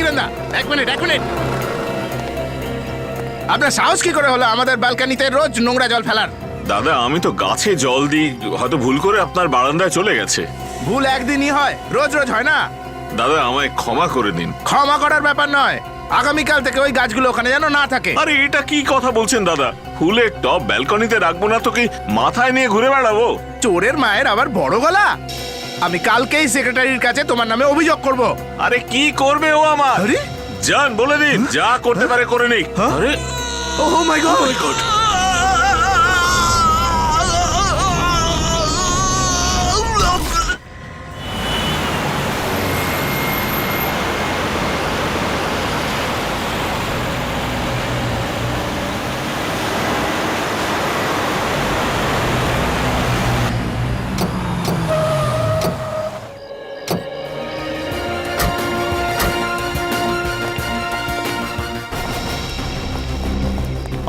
ধীরেন্দা, এক মিনিট। আপনার সাহস কি করে হলো আমাদের ব্যালকনিতে রোজ নোংরা জল ফেলার? দাদা আমি তো গাছে জল দিই, হয়তো ভুল করে আপনার বারান্দায় চলে গেছে। ভুল একদিনই হয়, রোজ রোজ হয় না। দাদা আমায় ক্ষমা করে দিন। ক্ষমা করার ব্যাপার নয়, আগামীকাল থেকে ওই গাছগুলো ওখানে যেন না থাকে। আরে এটা কি কথা বলছেন দাদা? ফুলের টব ব্যালকনিতে রাখবো না তো কি মাথায় নিয়ে ঘুরে বেড়াবো? চোরের মায়ের আবার বড় গলা। আমি কালকেই সেক্রেটারির কাছে তোমার নামে অভিযোগ করব। আরে কি করবে ও আমার? আরে জান বলে দিন, যা করতে পারে করে নিক। আরে ও মাই গড,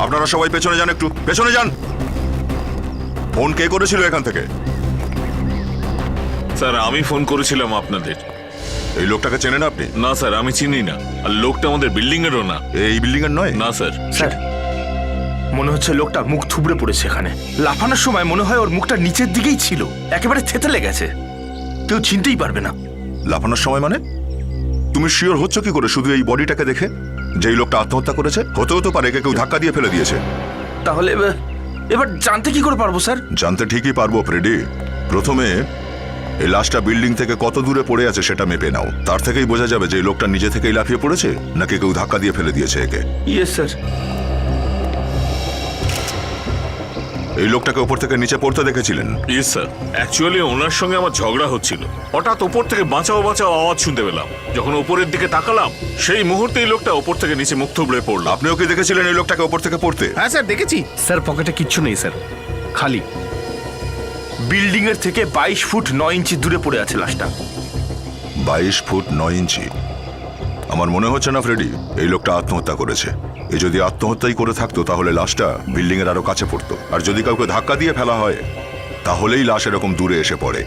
আপনারা সবাই পেছনে যান, একটু পেছনে যান। ফোন কে করেছিল এখান থেকে? স্যার আমি ফোন করেছিলাম আপনাদের। এই লোকটাকে চেনেন আপনি? না স্যার আমি চিনি না, আর লোকটা আমাদের বিল্ডিং এরও না। এই বিল্ডিং এর নয়? না স্যার। স্যার মনে হচ্ছে লোকটা মুখ থুবড়ে পড়েছে এখানে। লাফানোর সময় মনে হয় ওর মুখটা নিচের দিকেই ছিল, একেবারে থেতলে গেছে, কেউ চিনতেই পারবে না। লাফানোর সময় মানে? তুমি শিওর হচ্ছ কি করে শুধু এই বডিটাকে দেখে যেই লোকটা আত্মহত্যা করেছে? হতেও তো পারে একে কেউ ধাক্কা দিয়ে ফেলে দিয়েছে। তাহলে এবার জানতে কি করে পারবো স্যার? জানতে ঠিকই পারবো ফ্রেডি। প্রথমে এই লাশটা বিল্ডিং থেকে কত দূরে পড়ে আছে সেটা মেপে নাও, তার থেকেই বোঝা যাবে যে এই লোকটা নিজে থেকেই লাফিয়ে পড়েছে নাকি কেউ ধাক্কা দিয়ে ফেলে দিয়েছে একে। Yes sir. এই লোকটাকে ওপর থেকে নিচে পড়তে দেখেছিলেন? ইয়েস স্যার, অ্যাকচুয়ালি ওনার সঙ্গে আমার ঝগড়া হচ্ছিল, হঠাৎ ওপর থেকে বাঁচাও বাঁচাও আওয়াজ শুনতে পেলাম। যখন ওপরের দিকে তাকালাম সেই মুহূর্তে এই লোকটা ওপর থেকে নিচে মুখ থুবড়ে পড়লো। আপনিও কি দেখেছিলেন এই লোকটাকে ওপর থেকে পড়তে? হ্যাঁ স্যার দেখেছি। স্যার পকেটে কিচ্ছু নেই স্যার, খালি। বিল্ডিং এর থেকে 22 ফুট 9 ইঞ্চি দূরে পড়ে আছে লাশটা। 22 ফুট 9 ইঞ্চি? আমার মনে হচ্ছে না ফ্রেডি এই লোকটা আত্মহত্যা করেছে। এ যদি আত্মহত্যাই করে থাকতো তাহলে লাশটা বিল্ডিং এর আরো কাছে পড়তো, আর যদি কাউকে ধাক্কা দিয়ে ফেলা হয় তাহলেই লাশ এরকম দূরে এসে পড়ে।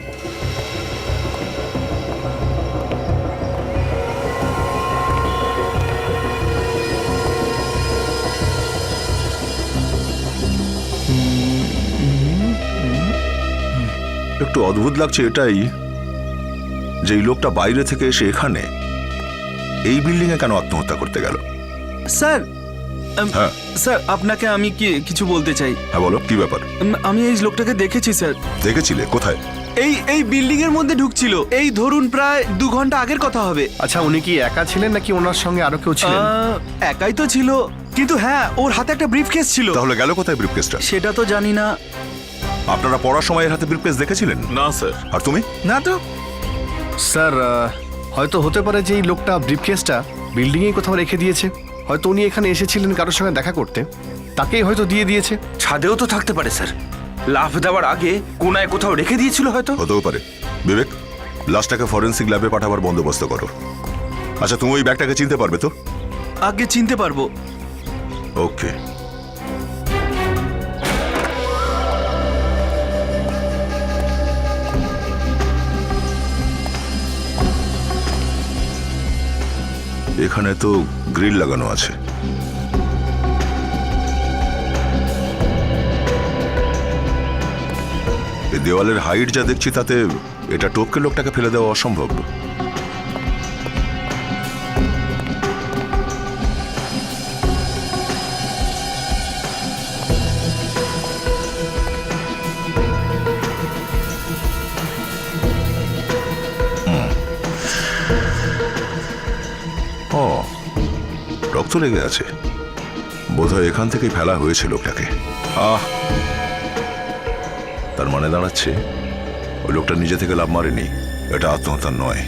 একটু অদ্ভুত লাগছে এটাই যে এই লোকটা বাইরে থেকে এসে এখানে এই বিল্ডিং এ কেন আত্মহত্যা করতে গেল? স্যার হ্যাঁ স্যার আপনাকে আমি কিছু বলতে চাই। হ্যাঁ বলো, কি ব্যাপার? আমি এই লোকটাকে দেখেছি স্যার। দেখেছিলে? কোথায়? এই বিল্ডিং এর মধ্যে ঢুকছিল, এই ধরুন প্রায় 2 ঘন্টা আগের কথা হবে। আচ্ছা উনি কি একা ছিলেন নাকি ওনার সঙ্গে আরো কেউ ছিলেন? একাই তো ছিল, কিন্তু হ্যাঁ ওর হাতে একটা ব্রিফকেস ছিল। তাহলে গেল কোথায় ব্রিফকেসটা? সেটা তো জানি না। আপনারা পড়ার সময় এর হাতে ব্রিফকেস দেখেছিলেন? না স্যার। আর তুমি? না তো স্যার হয়তো হতে পারে যে এই লোকটা ব্রিফকেসটা বিল্ডিংয়ে কোথাও রেখে দিয়েছে। হয়তো উনি এখানে এসেছিলেন কারোর সঙ্গে দেখা করতে, তাকেই হয়তো দিয়ে দিয়েছে। ছাদেও তো থাকতে পারে স্যার, লাফ দেওয়ার আগে কোনায় কোথাও রেখে দিয়েছিল হয়তো। হতেও পারে। বিবেক, লাশটাকে ফরেন্সিক ল্যাবে পাঠাবার বন্দোবস্ত করো। আচ্ছা তুমি ওই ব্যাগটাকে চিনতে পারবে তো? আগে চিনতে পারবো। ওকে। এখানে তো গ্রিল লাগানো আছে। এই দেওয়ালের হাইট যা দেখছি তাতে এটা টপকে লোকটাকে ফেলে দেওয়া অসম্ভব। ও, রক্ত লেগে আছে, বোধহয় এখান থেকেই ফেলা হয়েছে লোকটাকে। তার মানে দাঁড়াচ্ছে ওই লোকটা নিজে থেকে লাভ মারেনি, এটা আত্মহত্যা নয়,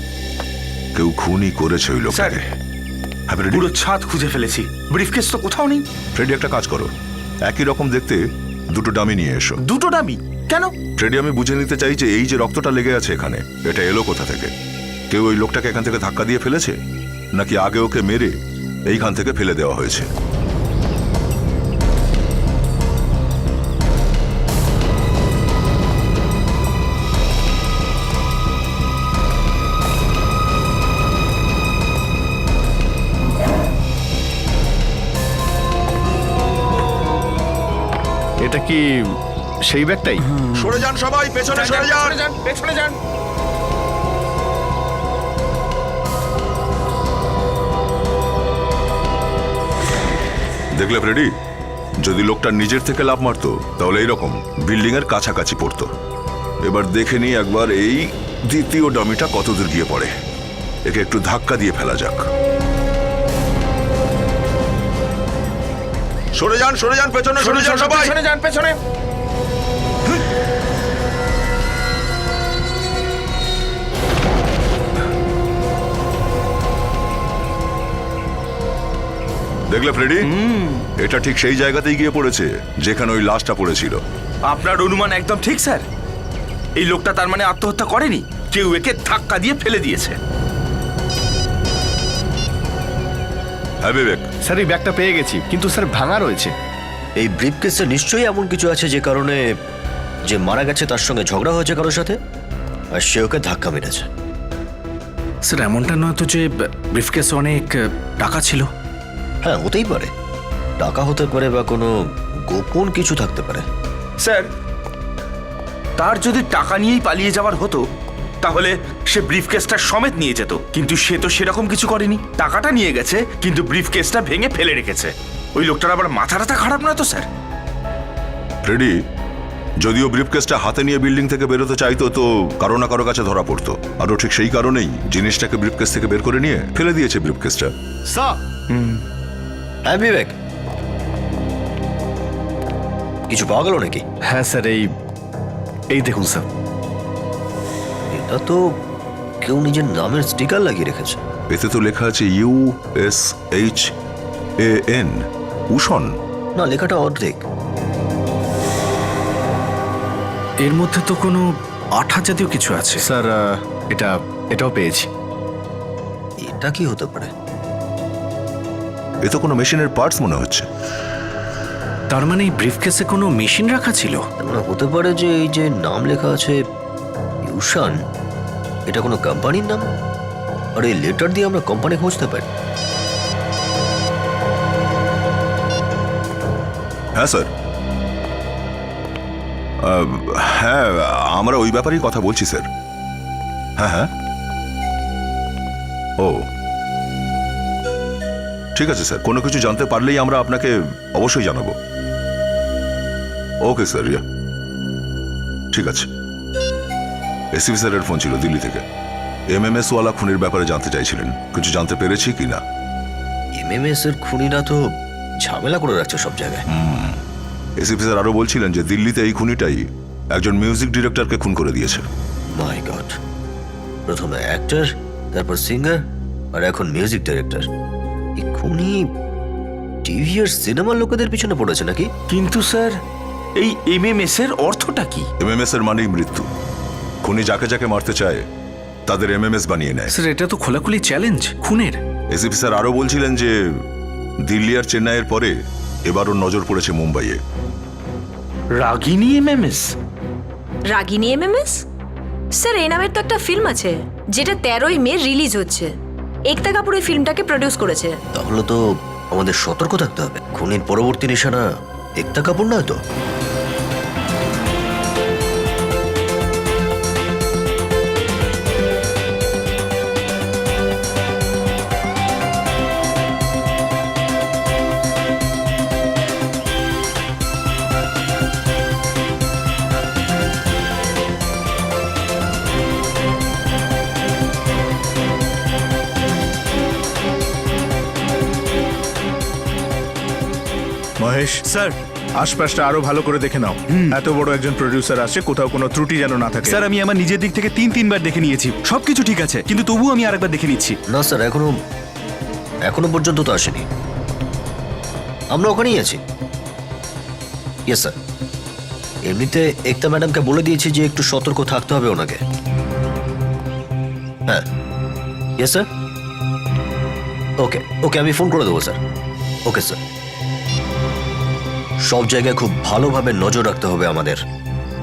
কেউ খুনই করেছে ওই লোকটাকে। হ্যাঁ ফ্রেডি, পুরো ছাদ খুঁজে ফেলেছি, ব্রিফকেস তো কোথাও নেই। ফ্রেডি একটা কাজ করো, একই রকম দেখতে দুটো ডামি নিয়ে এসো। দুটো ডামি কেন? ফ্রেডি আমি বুঝে নিতে চাই যে এই যে রক্তটা লেগে আছে এখানে, এটা এলো কোথা থেকে? কেউ ওই লোকটাকে এখান থেকে ধাক্কা দিয়ে ফেলেছে নাকি আগে ওকে মেরে এইখান থেকে ফেলে দেওয়া হয়েছে? কি সেই ব্যাগটাই? সরে যান সবাই, পেছনে সরে যান। পেছনে যান। দেখলে ফ্রেডি, যদি লোকটা নিজের থেকে লাফ মারতো তাহলে এইরকম বিল্ডিং এর কাছাকাছি পড়তো। এবার দেখে নি একবার এই দ্বিতীয় ডামিটা কতদূর গিয়ে পড়ে। একে একটু ধাক্কা দিয়ে ফেলা যাক। সরে যান, পেছনে সরে যান সবাই। পেছনে যান, পেছনে। দেখলে ফ্রেডি, এটা ঠিক সেই জায়গাতেই গিয়ে পড়েছে যেখানে ওই লাশটা পড়েছিল। আপনার অনুমান একদম ঠিক স্যার। এই লোকটা তার মানে আত্মহত্যা করেনি, কেউ একে ধাক্কা দিয়ে ফেলে দিয়েছে। হ্যাঁ বিবেক, স্যার এই ব্যাগটা পেয়ে গেছি, কিন্তু স্যার ভাঙা রয়েছে। এই ব্রিফকেসে নিশ্চয়ই এমন কিছু আছে যে কারণে যে মারা গেছে তার সঙ্গে ঝগড়া হয়েছে কারোর সাথে, আর সে ওকে ধাক্কা মেরেছে। স্যার এমনটা নয় তো যে ব্রিফকেসে অনেক টাকা ছিল? হ্যাঁ, হতেই পারে। টাকা হতে পারে বা কোনো গোপন কিছু থাকতে পারে। স্যার, তার যদি টাকা নিয়েই পালিয়ে যাওয়ার হতো তাহলে সে ব্রিফকেসটা সমেত নিয়ে যেত, কিন্তু সে তো সেরকম কিছু করেনি। টাকাটা নিয়ে গেছে কিন্তু ব্রিফকেসটা ভেঙে ফেলে রেখেছে। ওই লোকটার আবার মাথাটা খারাপ না তো স্যার? ফ্রেডি, যদিও ব্রিফকেসটা হাতে নিয়ে বিল্ডিং থেকে বেরোতে চাইতো তো কারো না কারো কাছে ধরা পড়তো। আরও ঠিক সেই কারণেই জিনিসটাকে ব্রিফকেস থেকে বের করে নিয়ে ফেলে দিয়েছে ব্রিফকেসটা। স্যার হ্যাঁ বিবেক, কিছু পাওয়া গেল নাকি? হ্যাঁ স্যার, এই দেখুন স্যার। এটা তো কেউ নিজের নামের স্টিকার লাগিয়ে রেখেছে। এতে তো লেখা আছে USHAN, উষণ। না, লেখাটা অর্ধেক। এর মধ্যে তো কোনো আঠা জাতীয় কিছু আছে। স্যার এটাও পেয়েছি। এটা কি হতে পারে? এ তো কোনো মেশিনের পার্টস মনে হচ্ছে। তার মানে এই ব্রিফকেসে কোনো মেশিন রাখা ছিল? তার মানে হতে পারে যে এই যে নাম লেখা আছে ইউশান, এটা কোনো কোম্পানির নাম, আর এই লেটার দিয়ে আমরা কোম্পানি খুঁজতে পারি। হ্যাঁ স্যার, হ্যাঁ আমরা ওই ব্যাপারেই কথা বলছি স্যার। হ্যাঁ হ্যাঁ, ও ঠিক আছে স্যার, কোনো কিছু জানতে পারলেই আমরা আপনাকে অবশ্যই জানাবো। ওকে স্যার, ইয়া ঠিক আছে। এসিপি স্যারের ফোন ছিল দিল্লি থেকে। MMS ওয়ালা খুনের ব্যাপারে জানতে চাইছিলেন, কিছু জানতে পেরেছি কি না? MMS এর খুনিরা তো ঝামেলা করে রাখছে সব জায়গায়। এসিপি স্যার আরো বলছিলেন যে দিল্লিতে এই খুনিটাই একজন মিউজিক ডিরেক্টরকে খুন করে দিয়েছে। মাই গড, প্রথমে অ্যাক্টর, তারপর সিঙ্গার, আর এখন মিউজিক ডাইরেক্টর। এই খুনি টিভি আর সিনেমার লোকেদের পিছনে পড়েছে নাকি? কিন্তু স্যার, এই MMS এর অর্থটা কি? MMS এর মানেই মৃত্যু। খুনি যাকে যাকে মারতে চায় তাদের MMS বানিয়ে নেয়। স্যার এটা তো খোলাখুলি চ্যালেঞ্জ খুনের। এসিপি স্যার আরো বলছিলেন যে দিল্লি আর চেন্নাইয়ের পরে এবারও নজর পড়েছে মুম্বাইয়ে। রাগিনী MMS? রাগিনী এমএমএস? স্যার এই নামের তো একটা ফিল্ম আছে যেটা 13ই মে রিলিজ হচ্ছে। একতা কাপুর এই ফিল্মটাকে প্রডিউস করেছে। তাহলে তো আমাদের সতর্ক থাকতে হবে। খুনির পরবর্তী নিশানা একতা কাপুর নয় তো? মহেশ, স্যার আশপাশটা আরো ভালো করে দেখে নাও। এত বড় একজন প্রডিউসার আছে, কোথাও কোনো ত্রুটি যেন না থাকে। স্যার আমি আমার নিজের দিক থেকে 3-3বার দেখে নিয়েছি, সবকিছু ঠিক আছে, কিন্তু তবুও আমি আরেকবার দেখে নিচ্ছি। না স্যার, এখনো পর্যন্ত তো আসেনি। আমরা ওখানেই আছি। ইয়েস স্যার, এমনিতে একতা ম্যাডামকে বলে দিয়েছি যে একটু সতর্ক থাকতে হবে ওনাকে। হ্যাঁ, ইয়েস স্যার। ওকে ওকে, আমি ফোন করে দেবো স্যার। Okay sir. সব জায়গায় খুব ভালোভাবে নজর রাখতে হবে আমাদের।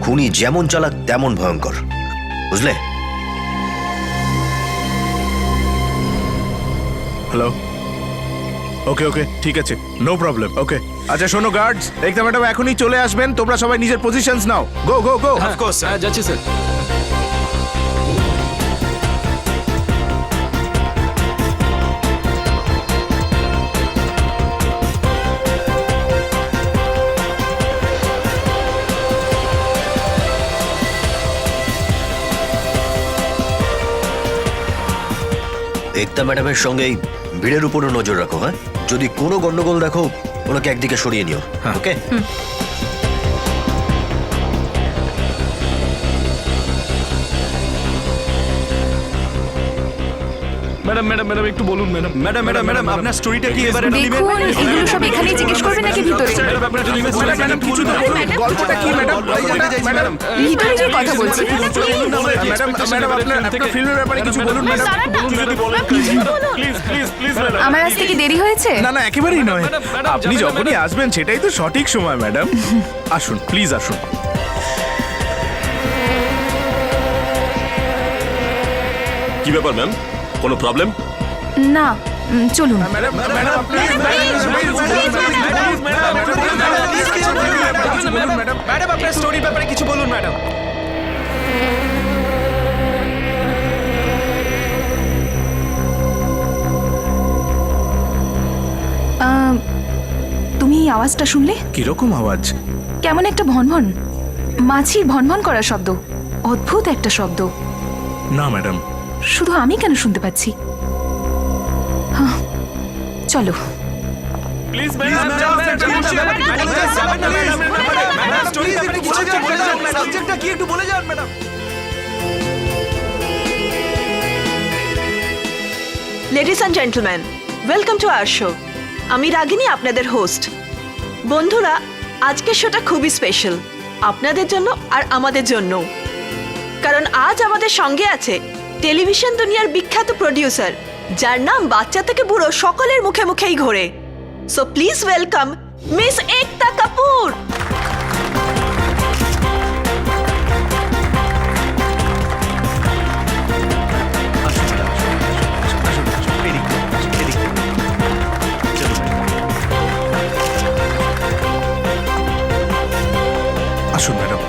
খুনি যেমন চালাক তেমন ভয়ঙ্কর, বুঝলে? হ্যালো, ওকে ওকে ঠিক আছে, নো প্রবলেম। ওকে আচ্ছা শোনো গার্ডস, একদম ম্যাডাম এখনই চলে আসবেন, তোমরা সবাই নিজের পজিশনস নাও। গো গো গো। হ্যাঁ যাচ্ছি স্যার। একতা ম্যাডামের সঙ্গেই ভিড়ের উপরও নজর রাখো, হ্যাঁ? যদি কোনো গন্ডগোল দেখো ওনাকে একদিকে সরিয়ে নিও, ওকে? ম্যাডাম ম্যাডাম ম্যাডাম একটু বলুন ম্যাডাম। ম্যাডাম ম্যাডাম ম্যাডাম আপনার স্টোরিটা কি এবারে দেখুন এগুলো সব এখানেই জিজ্ঞেস করবে নাকি ভিতরে? ম্যাডাম কিছু তো বলুন, গল্পটা কি ম্যাডাম? ম্যাডাম ভিতরে যে কথা বলছি। ম্যাডাম ম্যাডাম আপনার ফিল্মের ব্যাপারে কিছু বলুন ম্যাডাম। যদি বলেন প্লিজ প্লিজ প্লিজ ম্যাডাম। আমার আসতে কি দেরি হয়েছে? না না একেবারেই নয়, আপনি যখনই আসবেন সেটাই তো সঠিক সময় ম্যাডাম। আসুন প্লিজ আসুন। কি ব্যাপার ম্যাম, কোনো প্রবলেম? না চলুন। ম্যাডাম ম্যাডাম ম্যাডাম আপনার স্টোরির ব্যাপারে কিছু বলুন ম্যাডাম। তুমি এই আওয়াজটা শুনলে? কিরকম আওয়াজ? কেমন একটা ভনভন, মাছির ভনভন করার শব্দ। অদ্ভুত একটা শব্দ। না ম্যাডাম। শুধু আমি কেন শুনতে পাচ্ছি? হ্যাঁ, চলো। Please madam. সাবজেক্টটা কি একটু বলে যান madam. Ladies and gentleman, welcome to our show. আমি রাগিনী, আপনাদের হোস্ট। বন্ধুরা, আজকের শোটা খুবই স্পেশাল আপনাদের জন্য আর আমাদের জন্য, কারণ আজ আমাদের সঙ্গে আছে টেলিভিশন দুনিয়ার বিখ্যাত প্রোডিউসার, যার নাম বাচ্চা থেকে বুড়ো সকলের মুখে মুখেই ঘোরে। So please welcome Miss Ekta Kapoor. আসুন madam.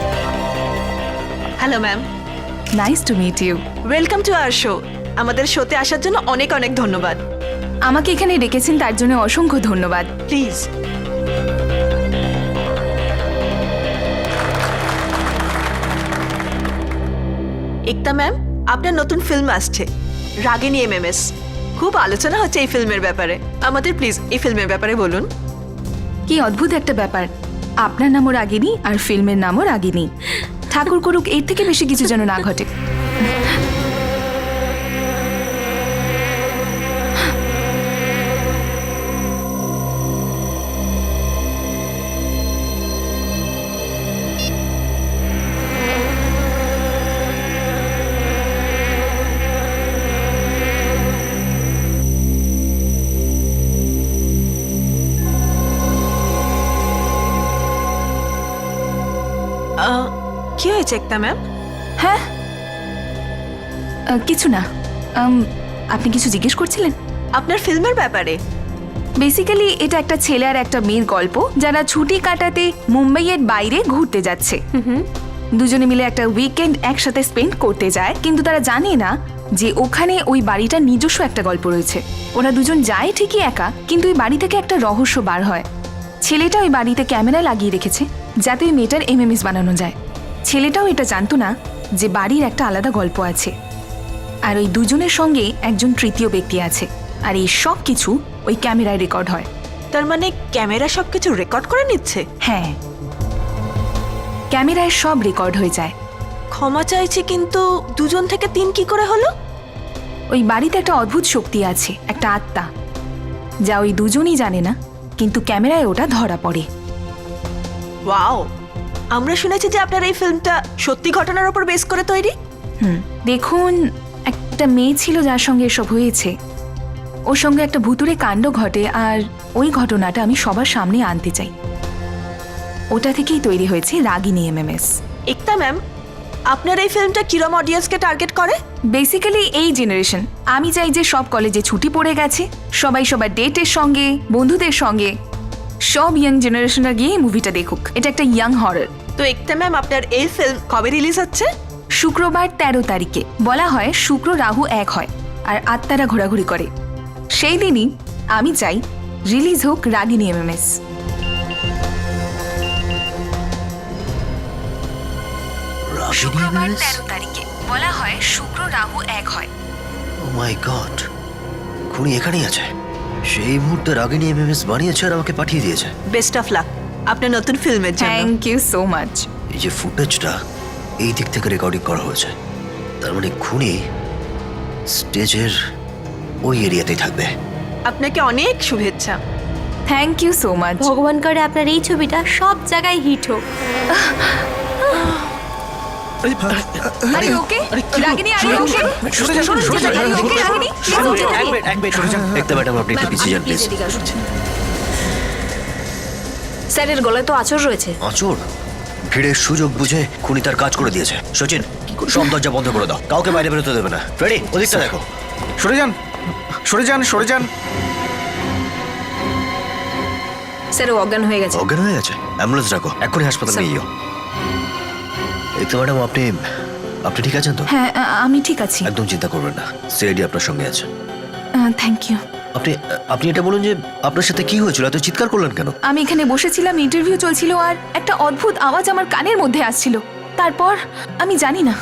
Hello ma'am, nice to meet you. Welcome to our show. আমাদের শোতে আসার জন্য অনেক অনেক ধন্যবাদ। আমাকে এখানে ডেকেছেন তার জন্য অসংখ্য ধন্যবাদ। প্লিজ। একতা ম্যাম, আপনার নতুন ফিল্ম আসছে রাগিনী এমএমএস। খুব আলোচনা হচ্ছে এই ফিল্মের ব্যাপারে। আমাদের প্লিজ এই ফিল্মের ব্যাপারে বলুন। কি অদ্ভুত একটা ব্যাপার, আপনার নামও রাগিনী আর ফিল্মের নামও রাগিনী। ঠাকুর করুক এর থেকে বেশি কিছু যেন না ঘটে। কি হয়েছে একতা ম্যাম? হ্যাঁ কিছু না। আপনি কিছু জিজ্ঞেস করছিলেন? আপনার ফিল্মের ব্যাপারে। বেসিক্যালি এটা একটা ছেলে আর একটা মেয়ের গল্প, যারা ছুটি কাটাতে মুম্বাইয়ের বাইরে ঘুরতে যাচ্ছে। দুজনে মিলে একটা উইকেন্ড একসাথে স্পেন্ড করতে যায়, কিন্তু তারা জানে না যে ওখানে ওই বাড়িটার নিজস্ব একটা গল্প রয়েছে। ওরা দুজন যায় ঠিকই একা, কিন্তু ওই বাড়ি থেকে একটা রহস্য বার হয়। ছেলেটা ওই বাড়িতে ক্যামেরা লাগিয়ে রেখেছে যাতে ওই মেয়েটার এমএমএস বানানো যায়। ছেলেটাও এটা জানতো না যে বাড়ির একটা আলাদা গল্প আছে, আর ওই দুজনের সঙ্গে একজন তৃতীয় ব্যক্তি আছে, আর এই সব কিছু ওই ক্যামেরায় রেকর্ড হয়। তার মানে ক্যামেরা সবকিছু রেকর্ড করে নিচ্ছে? হ্যাঁ, ক্যামেরায় সব রেকর্ড হয়ে যায়। ক্ষমা চাইছি, কিন্তু 2 থেকে 3 কি করে হলো? ওই বাড়িতে একটা অদ্ভুত শক্তি আছে, একটা আত্মা, যা ওই দুজনই জানে না, কিন্তু ক্যামেরায় ওটা ধরা পড়ে। ওয়াও, আমরা শুনেছি যে আপনার এই ফিল্মটা সত্যি ঘটনার উপর বেস করে তৈরি। দেখুন, একটা মেয়ে ছিল যার সঙ্গে এসব হয়েছে। ওর সঙ্গে একটা ভুতুড়ে কাণ্ড ঘটে, আর ওই ঘটনাটা আমি সবার সামনে আনতে চাই। ওটা থেকেই তৈরি হয়েছে রাগিনী এমএমএস। একতা ম্যাম, আপনার এই ফিল্মটা কিরম অডিয়েন্সকে টার্গেট করে? বেসিক্যালি এই জেনারেশন, আমি চাই যে সব কলেজে ছুটি পড়ে গেছে, সবাই সবার ডেটের সঙ্গে, বন্ধুদের সঙ্গে, সব ইয়াং জেনারেশনরা গিয়ে মুভিটা দেখুক। এটা একটা ইয়াং হরর। তো একতা ম্যাম, আপনার এই ফিল্ম কবে রিলিজ হচ্ছে? শুক্রবার 13 তারিখে। বলা হয় শুক্র রাহু এক হয় আর আত্মারা ঘোরাঘুরি করে। সেই দিনই আমি চাই রিলিজ হোক রাগিনী এমএমএস। শুক্রবার 13 তারিখে। বলা হয় শুক্র রাহু এক হয়। ও মাই গড, খুনি এখানেই আছে। সেই মুহূর্তে রাগিনী এমএমএস বানিয়েছে আর আমাকে পাঠিয়ে দিয়েছে। বেস্ট অফ লাক আপনার নতুন ফিল্মের জন্য। Thank you so much. এই যে ফুটেজটা এই দিক থেকে রেকর্ডিং করা হয়েছে, তার মানে খুনি স্টেজের ওই এরিয়াতেই থাকবে। আপনাকে অনেক শুভেচ্ছা। Thank you so much. ভগবান করে আপনার এই ছবিটা সব জায়গায় হিট হোক। আরে ওকে রাগিনী, আরে ওকে দেখতে ম্যাডাম, আপনি একটু পিছিয়ে যান প্লিজ। স্যারের গলায় তো আঁচড় রয়েছে। আঁচড়? ভিড়ের সুযোগ বুঝে খুনি তার কাজ করে দিয়েছে। সচিন, সব দরজা বন্ধ করে দাও, কাউকে বাইরে বেরোতে দেবে না। ফ্রেডি, ওদিকটা দেখো। সরে যান, সরে যান, সরে যান। স্যার ও অজ্ঞান হয়ে গেছে। অজ্ঞান হয়ে গেছে? অ্যাম্বুলেন্স ডাকো, এক্ষুনি হাসপাতালে নিয়ে যাও। এই তো ম্যাডাম, আপনি ঠিক আছেন তো? হ্যাঁ, আমি ঠিক আছি। একদম চিন্তা করবেন না, সিআইডি আপনার সঙ্গে আছে। Thank you. আপনি এটা বলুন যে আপনার সাথে কি হয়েছিল, এত চিৎকার করলেন কেন? আমি এখানে বসেছিলাম, ইন্টারভিউ চলছিল আর একটা অদ্ভুত আওয়াজ আমার কানের মধ্যে আসছিল। তারপর আমি জানি না,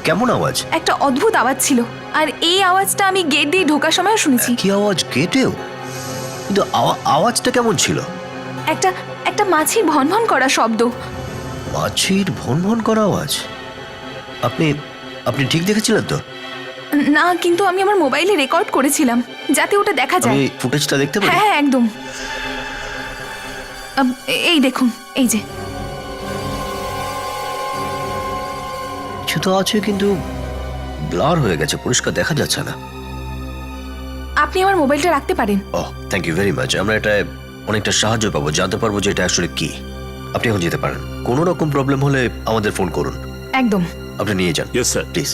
কেমন আওয়াজ? একটা অদ্ভুত আওয়াজ ছিল আর এই আওয়াজটা আমি গেট দিয়ে ঢোকার সময় শুনেছি। কি আওয়াজ? গেটেও? কিন্তু আওয়াজটা কেমন ছিল? একটা মাছির ভনভন করা শব্দ। মাছির ভনভন করা আওয়াজ? আপনি ঠিক দেখেছিলেন তো? না, কিন্তু আমি আমার মোবাইলে রেকর্ড করেছিলাম যাতে ওটা দেখা যায়। আমি ফুটেজটা দেখতে পারি? হ্যাঁ, একদম। এই দেখুন, এই যে কিছু তো আছে কিন্তু ব্লার হয়ে গেছে, পরিষ্কার দেখা যাচ্ছে না। আপনি আমার মোবাইলটা রাখতে পারেন? ওহ, থ্যাংক ইউ ভেরি মাচ। আমরা এটা অনেকটা সাহায্য পাবো, জানতে পারবো যে এটা আসলে কি। আপনি এখন যেতে পারেন। কোনো রকম প্রবলেম হলে আমাদের ফোন করুন। একদম। আপনি নিয়ে যান। Yes sir. প্লিজ।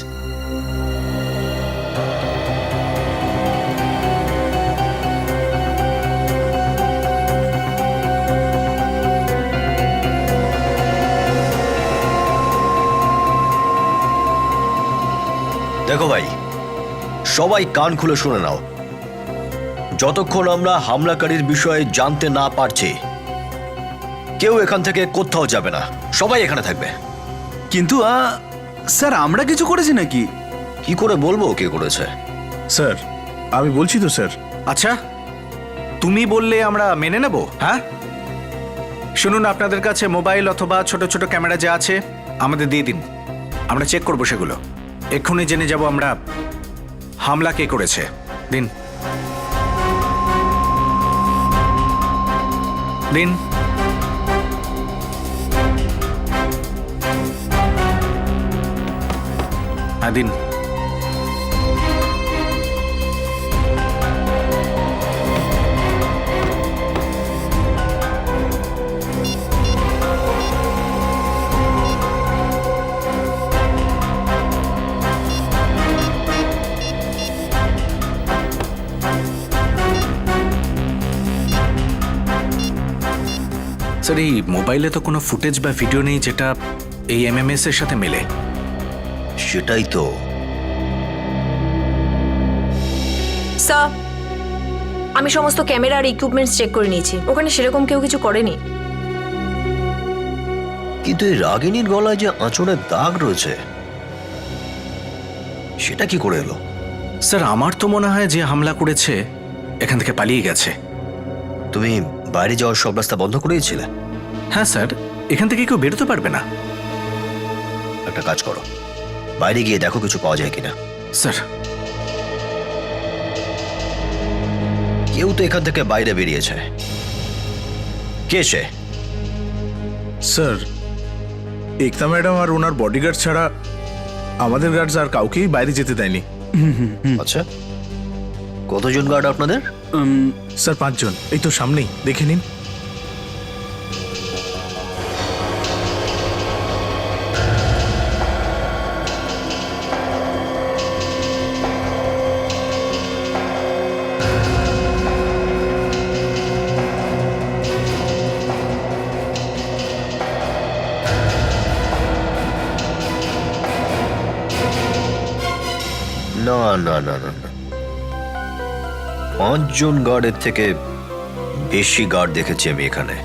দেখো ভাই, সবাই কান খুলে শুনে নাও। যতক্ষণ আমরা হামলাকারীর বিষয়ে জানতে না পারছি, কেউ এখান থেকে কোথাও যাবে না, সবাই এখানে থাকবে। কিন্তু স্যার, আমরা কিছু করেছি নাকি? কি করে বলবো কে করেছে? স্যার, আমি বলছি তো স্যার। আচ্ছা, তুমি বললে আমরা মেনে নেব? হ্যাঁ, শুনুন, আপনাদের কাছে মোবাইল অথবা ছোট ছোট ক্যামেরা যা আছে আমাদের দিয়ে দিন, আমরা চেক করবো সেগুলো। এক্ষুনি জেনে যাব আমরা হামলা কে করেছে। দিন দিন। হ্যাঁ, দিন। স্যার, এই মোবাইলে তো কোনো ফুটেজ বা ভিডিও নেই যেটা এই এমএমএস এর সাথে মেলে। সেটাই তো। স্যার, আমি সমস্ত ক্যামেরা আর ইকুইপমেন্টস চেক করে নিয়েছি, ওখানে সেরকম কেউ কিছু করেনি। কিন্তু এই রাগিনীর গলায় যে আঁচড়ের দাগ রয়েছে, সেটা কি করে এলো? স্যার, আমার তো মনে হয় যে হামলা করেছে এখান থেকে পালিয়ে গেছে। তুমি বাইরে যাওয়ার সব রাস্তা বন্ধ করে দিয়েছিলে? হ্যাঁ স্যার, এখান থেকে কেউ বেরোতে পারবে না। একটা কাজ করো, বাইরে গিয়ে দেখো কিছু পাওয়া যায় কিনা। স্যার, কেউ তো এখান থেকে বাইরে বেরিয়েছে। কে সে? স্যার, একতা ম্যাডাম আর ওনার বডিগার্ড ছাড়া আমাদের গার্ডস আর কাউকেই বাইরে যেতে দেয়নি। আচ্ছা, কতজন গার্ড আপনাদের? স্যার, 5 জন। এই তো সামনেই, দেখে নিন। না না না না না 5 জন গার্ডের থেকে বেশি গার্ড দেখেছি আমি এখানে।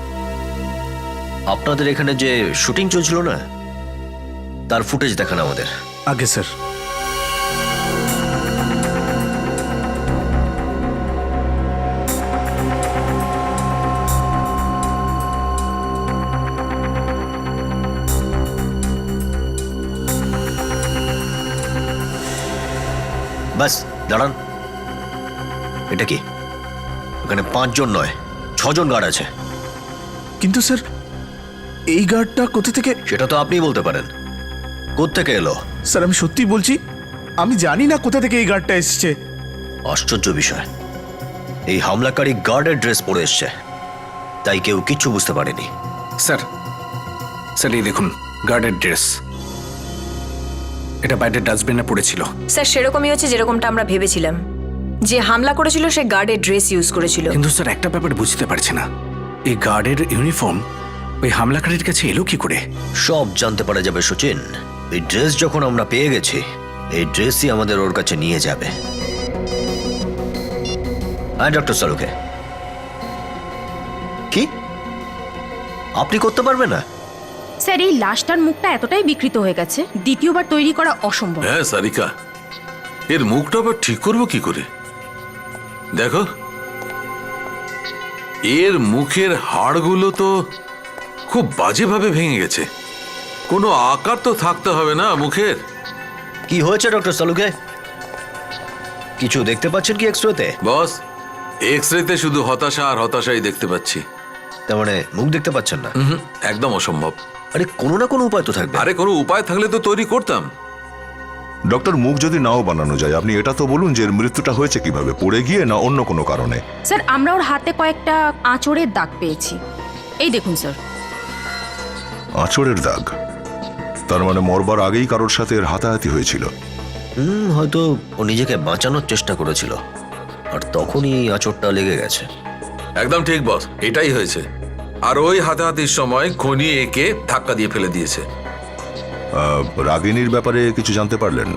আপনাদের এখানে যে শুটিং চলছিল না, তার ফুটেজ দেখান আমাদের। আগে স্যার। বাস দাঁড়ান, এটা কি? ওখানে 5 জন নয় 6 জন গার্ড আছে। কিন্তু স্যার এই গার্ডটা কোথা থেকে? সেটা তো আপনি বলতে পারেন, কোত্থেকে এলো? স্যার আমি সত্যি বলছি, আমি জানি না কোথা থেকে এই গার্ডটা এসেছে। আশ্চর্য বিষয়, এই হামলাকারী গার্ডের ড্রেস পরে এসছে, তাই কেউ কিচ্ছু বুঝতে পারেনি। স্যার স্যার এই দেখুন গার্ডের ড্রেস, এটা বাইরের ডাস্টবিনে পড়েছিল। স্যার সেরকমই হচ্ছে যেরকমটা আমরা ভেবেছিলাম, যে হামলা করেছিল সে গার্ডের ড্রেস ইউজ করেছিল। কিন্তু স্যার একটা ব্যাপার বুঝতে পারছি না, এই গার্ডের ইউনিফর্ম ওই হামলাকারীর কাছে এলো কি করে? সব জানতে পারা যাবে সচিন। এই ড্রেস যখন আমরা পেয়ে গেছি, এই ড্রেসই আমাদের ওর কাছে নিয়ে যাবে। হ্যাঁ ডক্টর সালুকে, কি আপনি করতে পারবেন না? স্যার এই লাশটার মুখটা এতটাই বিকৃত হয়ে গেছে, দ্বিতীয়বার তৈরি করা অসম্ভব। হ্যাঁ সারিকা, এর মুখটা আবার ঠিক করবো কি করে? দেখো, এর মুখের হাড়গুলো তো খুব বাজেভাবে ভেঙে গেছে। কোনো আকার তো থাকতে হবে না মুখের। কি হয়েছে ডক্টর সালুকে? কিছু দেখতে পাচ্ছেন কি এক্সরেতে? বস, এক্সরেতে শুধু হতাশা আর হতাশাই দেখতে পাচ্ছি। তার মানে মুখ দেখতে পাচ্ছেন না? একদম অসম্ভব। আরে কোনো না কোনো উপায় তো থাকবে। আরে কোনো উপায় থাকলে তো তৈরি করতাম। ডক্টর, মুখ যদি নাও বানানো যায়, আপনি এটা তো বলুন যে এর মৃত্যুটা হয়েছে কিভাবে, পড়ে গিয়ে না অন্য কোনো কারণে? স্যার আমরা ওর হাতে কয়েকটা আঁচড়ের দাগ পেয়েছি, এই দেখুন স্যার। আঁচড়ের দাগ? তার মানে মরবার আগেই কারোর সাথে এর হাতাহাতি হয়েছিল। হয়তো ও নিজেকে বাঁচানোর চেষ্টা করেছিল, আর তখনই আঁচড়টা লেগে গেছে। একদম ঠিক বস, এটাই হয়েছে। আর ওই হাতাহাতির সময় খনি একে ধাক্কা দিয়ে ফেলে দিয়েছে। রাগিনীর ব্যাপারে কিছু জানতে পারলেন?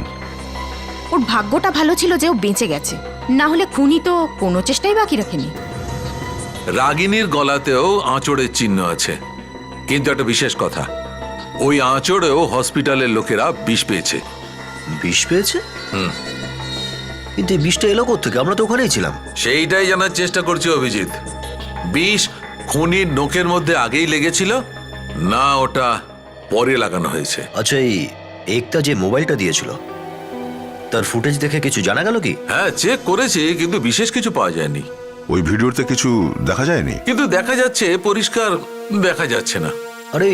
ওর ভাগ্যটা ভালো ছিল যে ও বেঁচে গেছে, না হলে খুনি তো কোনো চেষ্টাই বাকি রাখেনি। রাগিনীর গলাতেও আঁচড়ের চিহ্ন আছে, কিন্তু একটা বিশেষ কথা, ওই আঁচড়েও হসপিটালের লোকেরা বিষ পেয়েছে। বিষ পেয়েছে? কিন্তু এই বিষটা এলো কোত্থেকে? আমরা তো ওখানেই ছিলাম। সেইটাই জানার চেষ্টা করছি অভিজিৎ। বিষ খনির নোকের মধ্যে আগেই লেগেছিল, না ওটা পরে লাগানো হয়েছে? আচ্ছা, এই একতা যে মোবাইলটা দিয়েছিল, তার ফুটেজ দেখে কিছু জানা গেল কি? হ্যাঁ, চেক করেছি, কিন্তু বিশেষ কিছু পাওয়া যায়নি। ওই ভিডিওতে কিছু দেখা যায়নি? কিন্তু দেখা যাচ্ছে, পরিষ্কার দেখা যাচ্ছে না। আরে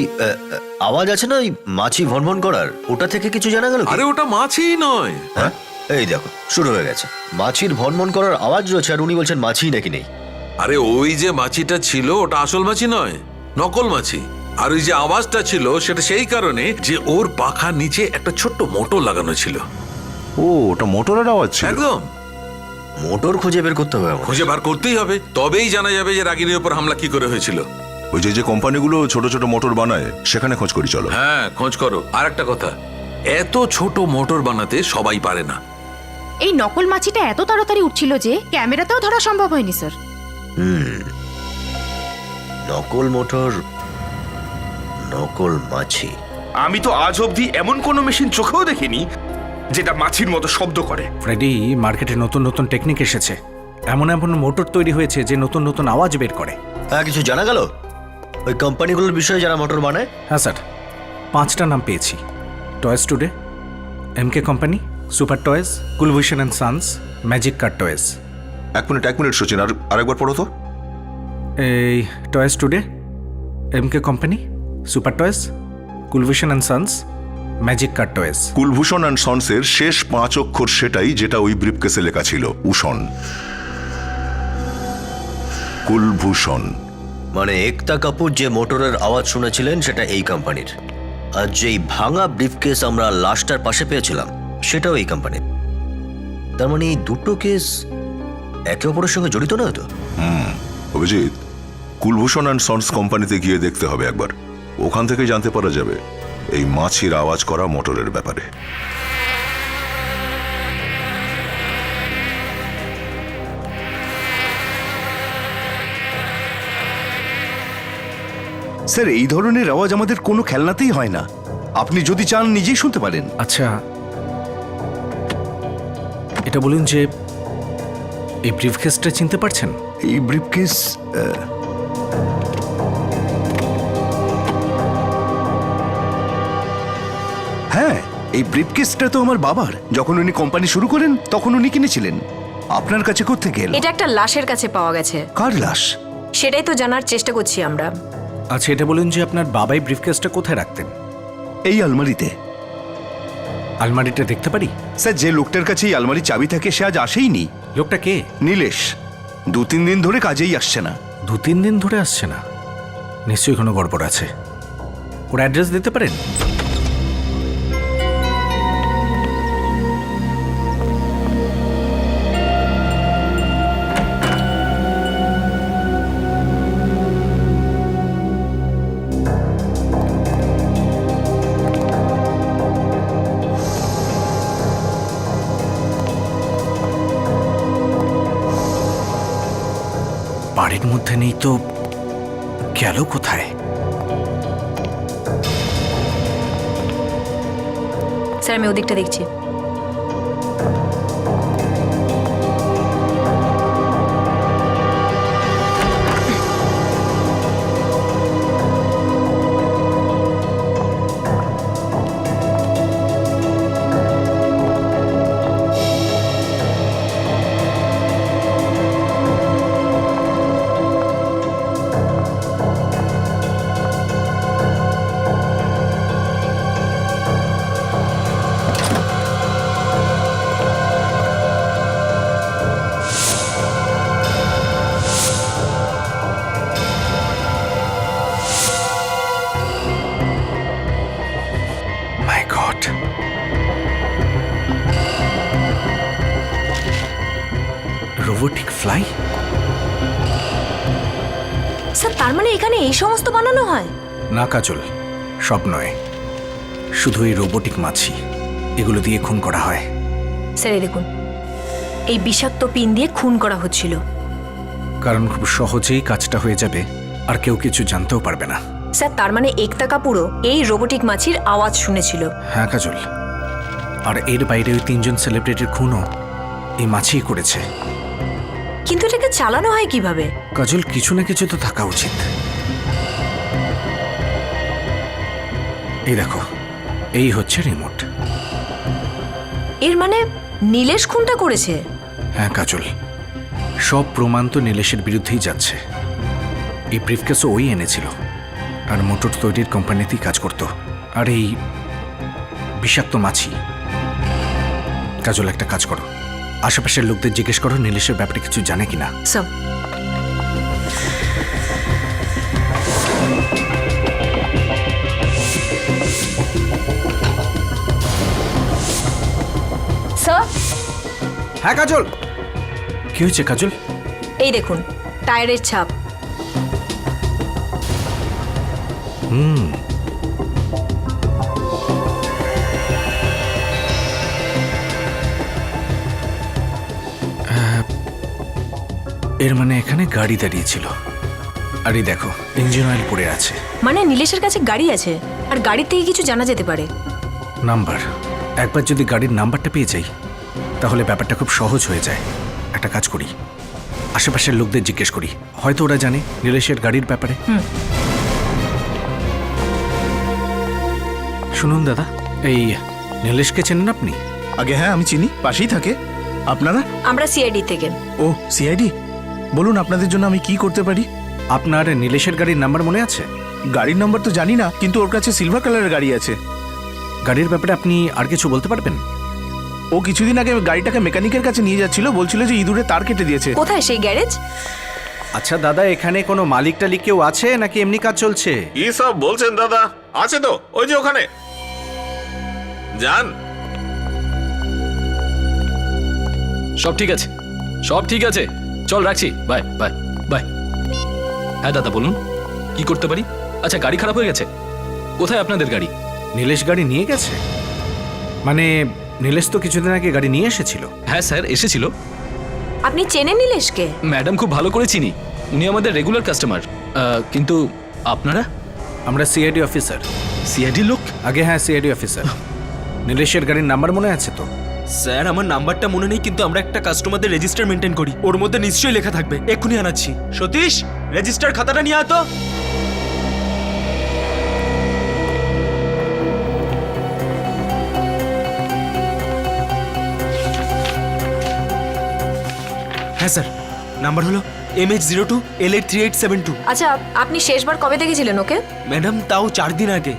আওয়াজ আছে না ওই মাছি ভনভন করার, ওটা থেকে কিছু জানা গেল? আরে ওটা মাছিই নয়। হ্যাঁ, এই দেখো শুরু হয়ে গেছে। মাছির ভনভন করার আওয়াজ রয়েছে, আর উনি বলছেন মাছি নাকি নেই। আরে ওই যে মাছিটা ছিল ওটা আসল মাছি নয়, নকল মাছি। আর ওই যে আওয়াজটা ছিল সেটা সেই কারণে যে ওর পাখার নিচে একটা ছোট্ট মোটর লাগানো ছিল। ও, ওটা মোটরের আওয়াজ ছিল? একদম। মোটর খুঁজে বের করতে হবে, খুঁজে বার করতেই হবে, তবেই জানা যাবে যে রাগিনীর উপর হামলা কি করে হয়েছিল। ওই যে কোম্পানিগুলো ছোট ছোট মোটর বানায়, সেখানে খোঁজ করি চলো। হ্যাঁ, খোঁজ করো। আর একটা কথা, এত ছোট মোটর বানাতে সবাই পারে না। এই নকল মাছিটা এত তাড়াতাড়ি উঠছিল যে ক্যামেরাতেও ধরা সম্ভব হয়নি স্যার। নকল মোটর, নকল মাছি। আমি তো আজ অবধি এমন কোনো মেশিন চোখেও দেখিনি যেটা মাছির মতো শব্দ করে। ফ্রেডি, মার্কেটে নতুন নতুন টেকনিক এসেছে, এমন এমন মোটর তৈরি হয়েছে যে নতুন নতুন আওয়াজ বের করে। হ্যাঁ, কিছু জানা গেল ওই কোম্পানিগুলোর বিষয়ে যারা মোটর বানায়? হ্যাঁ স্যার, 5টা নাম পেয়েছি। Toys today, MK company, super toys, Kulbhushan and sons, magic car toys. এক মিনিট সচিন, আরেকবার পড়ো তো। এই toys today, MK company, super toys, Kulbhushan and sons, magic car toys. Kulbhushan and সন্সের শেষ 5 অক্ষর সেটাই যেটা ওই ব্রিফকেসে লেখা ছিল, উষণ। কুলভূষণ মানে একতা কাপুর যে মোটরের আওয়াজ শুনেছিলেন সেটা এই কোম্পানির, আর যেই ভাঙা ব্রিফকেস আমরা লাশটার পাশে পেয়েছিলাম সেটাও এই কোম্পানির। তার মানে এই দুটো কেস একে অপরের সঙ্গে জড়িত নয় তো? অভিজিৎ, কুলভূষণ অ্যান্ড সন্স কোম্পানিতে গিয়ে দেখতে হবে একবার, ওখান থেকে জানতে পারা যাবে এই মাছির আওয়াজ করা মোটরের ব্যাপারে। স্যার এই ধরনের আওয়াজ আমাদের কোনো খেলনাতেই হয় না। আপনি যদি চান নিজেই শুনতে পারেন। আচ্ছা, এটা বলুন যে এই ব্রিফকেসটা চিনতে পারছেন? এই ব্রিফকেস হ্যাঁ, এই ব্রিফকেসটা তো আমার বাবার। যখন উনি কোম্পানি শুরু করেন তখন উনি কিনেছিলেন। আপনার কাছে কোত্থেকে এলো? এটা একটা লাশের কাছে পাওয়া গেছে। কার লাশ? সেটাই তো জানার চেষ্টা করছি আমরা। আচ্ছা, এটা বলুন যে আপনার বাবাই ব্রিফকেসটা কোথায় রাখতেন? এই আলমারিতে। আলমারিটা দেখতে পারি? স্যার, যে লোকটার কাছে এই আলমারির চাবি থাকে সে আজ আসেইনি। লোকটা কে? নীলেশ। 2-3 দিন ধরে কাজেই আসছে না। 2-3 দিন ধরে আসছে না? নিশ্চয়ই কোনো গড়বড় আছে। ওর অ্যাড্রেস দিতে পারেন? বাড়ির মধ্যে নেই তো গেল কোথায়? স্যার, আমি ওদিকটা দেখছি। মাই গড, রোবোটিক ফ্লাই? স্যার, তার মানে এখানে এই সমস্ত বানানো হয়? না কাজল, সব নয়, শুধু এই রোবোটিক মাছি, এগুলো দিয়ে খুন করা হয়। স্যার, এই দেখুন, এই বিষাক্ত পিন দিয়ে খুন করা হচ্ছিল। কারণ খুব সহজেই কাজটা হয়ে যাবে আর কেউ কিছু জানতেও পারবে না। স্যার, তার মানে একতা কাপুরও এই রোবোটিক মাছির আওয়াজ শুনেছিল। হ্যাঁ কাজল, আর এর বাইরে ওই 3 জন সেলিব্রিটির খুনও এই মাছিই করেছে। কিন্তু এটাকে চালানো হয় কিভাবে? কাজল, কিছু না কিছু তো থাকা উচিত। এই দেখো, এই হচ্ছে রিমোট। এর মানে নীলেশ খুনটা করেছে? হ্যাঁ কাজল, সব প্রমাণ তো নীলেশের বিরুদ্ধেই যাচ্ছে। এই ব্রিফকেসও ওই এনেছিল, আর মোটর তৈরির কোম্পানিতেই কাজ করত। আর এই বিষাক্ত মাছি। কাজল, একটা কাজ করো, আশেপাশের লোকদের জিজ্ঞেস করো নীলেশের ব্যাপারে কিছু জানে কিনা। সব স্যার। হ্যাঁ কাজল, কি হয়েছে কাজল? এই দেখুন, টায়ারের ছাপ। এর মানে এখানে গাড়ি দাঁড়িয়েছিল। আর এই দেখো, ইঞ্জিন অয়েল পড়ে আছে। মানে নীলেশের কাছে গাড়ি আছে, আর গাড়ির থেকে কিছু জানা যেতে পারে। নাম্বার, একবার যদি গাড়ির নাম্বারটা পেয়ে যাই তাহলে ব্যাপারটা খুব সহজ হয়ে যায়। একটা কাজ করি, আশেপাশের লোকদের জিজ্ঞেস করি, হয়তো ওরা জানে নীলেশের গাড়ির ব্যাপারে। শুনুন দাদা, এই নীলেশকে চেনেন আপনি? আগে হ্যাঁ, আমি চিনি, পাশেই থাকে। আপনারা? আমরা সিআইডি থেকে। ও, সিআইডি। বলুন, আপনাদের জন্য আমি কি করতে পারি? আপনার নীলেশের গাড়ির নাম্বার মনে আছে? গাড়ির নাম্বার তো জানি না, কিন্তু ওর কাছে সিলভার কালারের গাড়ি আছে। গাড়ির ব্যাপারে আপনি আর কিছু বলতে পারবেন? ও কিছুদিন আগে গাড়িটাকে মেকানিকের কাছে নিয়ে যাচ্ছিল, বলছিল যে ইঁদুরে তার কেটে দিয়েছে। কোথায় সেই গ্যারেজ? আচ্ছা দাদা, এখানে কোনো মালিক টালিক কেউ আছে নাকি এমনি কাজ চলছে? কি সব বলছেন দাদা? আছে তো, ওই যে ওখানে যান। সব ঠিক আছে, সব ঠিক আছে, চল রাখছি, বাই বাই বাই। হ্যাঁ দাদা বলুন, কি করতে পারি? আচ্ছা, গাড়ি খারাপ হয়ে গেছে? কোথায় আপনাদের গাড়ি? নীলেশ গাড়ি নিয়ে গেছে? মানে নীলেশ তো কিছুদিন আগে গাড়ি নিয়ে এসেছিল। হ্যাঁ স্যার, এসেছিল। আপনি চেনেন নীলেশকে? ম্যাডাম, খুব ভালো করে চিনি, উনি আমাদের রেগুলার কাস্টমার। কিন্তু আপনারা? আমরা সিআইডি অফিসার। সিআইডি লোক? আগে হ্যাঁ, সিআইডি অফিসার। নীলেশের গাড়ির নাম্বার মনে আছে তো? স্যার আমার নাম্বারটা মনে নেই, কিন্তু আমরা একটা কাস্টমারদের রেজিস্টার মেনটেন করি, ওর মধ্যে নিশ্চয়ই লেখা থাকবে। এক্ষুনি আনাচ্ছি। সতীশ, রেজিস্টার খাতাটা নিয়ে আয় তো। হ্যাঁ স্যার, নাম্বার হলো MH02L83872। আচ্ছা, আপনি শেষবার কবে দেখেছিলেন ওকে? ম্যাডাম তাও 4 দিন আগে।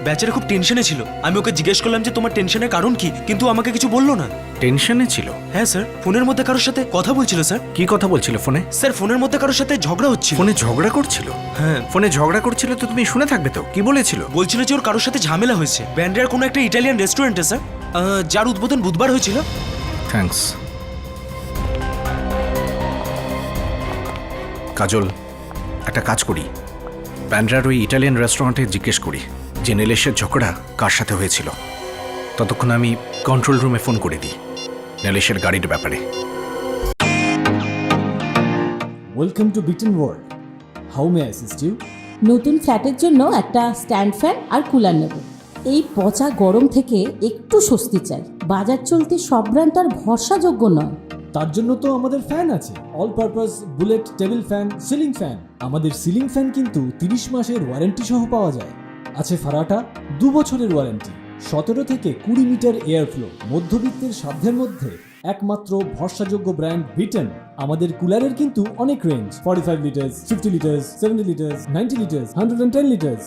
বেচারা খুব টেনশনে ছিল। আমি ওকে জিজ্ঞেস করলাম যে তোমার টেনশনের কারণ কি, কিন্তু আমাকে কিছু বললো না। টেনশনে ছিল? হ্যাঁ স্যার, ফোনের মধ্যে কারোর সাথে কথা বলছিল স্যার। কি কথা বলছিল ফোনে? স্যার ফোনের মধ্যে কারোর সাথে ঝগড়া হচ্ছিল। ফোনে ঝগড়া করছিল? হ্যাঁ। ফোনে ঝগড়া করছিল তো তুমি শুনে থাকবে তো। কি বলেছিল? বলছিল যে ওর কারোর সাথে ঝামেলা হয়েছে ব্যান্ড্রার কোনো একটা ইটালিয়ান রেস্টুরেন্টে স্যার, যার উদ্বোধন বুধবার হয়েছিল। থ্যাঙ্কস। কাজল, একটা কাজ করি, ব্যান্ড্রার ওই ইটালিয়ান রেস্টুরেন্টে জিজ্ঞেস করি যে নীলেশের ঝগড়া কার সাথে হয়েছিল। ততক্ষণ আমি কন্ট্রোল রুমে ফোন করে দিই নীলেশের গাড়ির ব্যাপারে। Welcome to Beaten world. How may I assist you? নতুন ফ্ল্যাটের জন্য একটা স্ট্যান্ড ফ্যান আর কুলার নেব। এই পচা গরম থেকে একটু স্বস্তি চাই। বাজার চলতে সব ব্র্যান্ড আর ভরসাযোগ্য নয়। তার জন্য তো আমাদের ফ্যান আছে, all purpose bullet table fan, ceiling fan. আমাদের সিলিং ফ্যান কিন্তু 30 মাসের ওয়ারেন্টি সহ পাওয়া যায়। আছে ফারাটা 2 বছরের ওয়ারেন্টি, 17 থেকে 20 মিটার এয়ার ফ্লো, মধ্যবিত্তের সাধ্যের মধ্যে একমাত্র ভরসাযোগ্য ব্র্যান্ড বিটেন। আমাদের কুলারের কিন্তু অনেক range, 45 litres, 50 litres, 70 litres, 90 litres, 110 litres.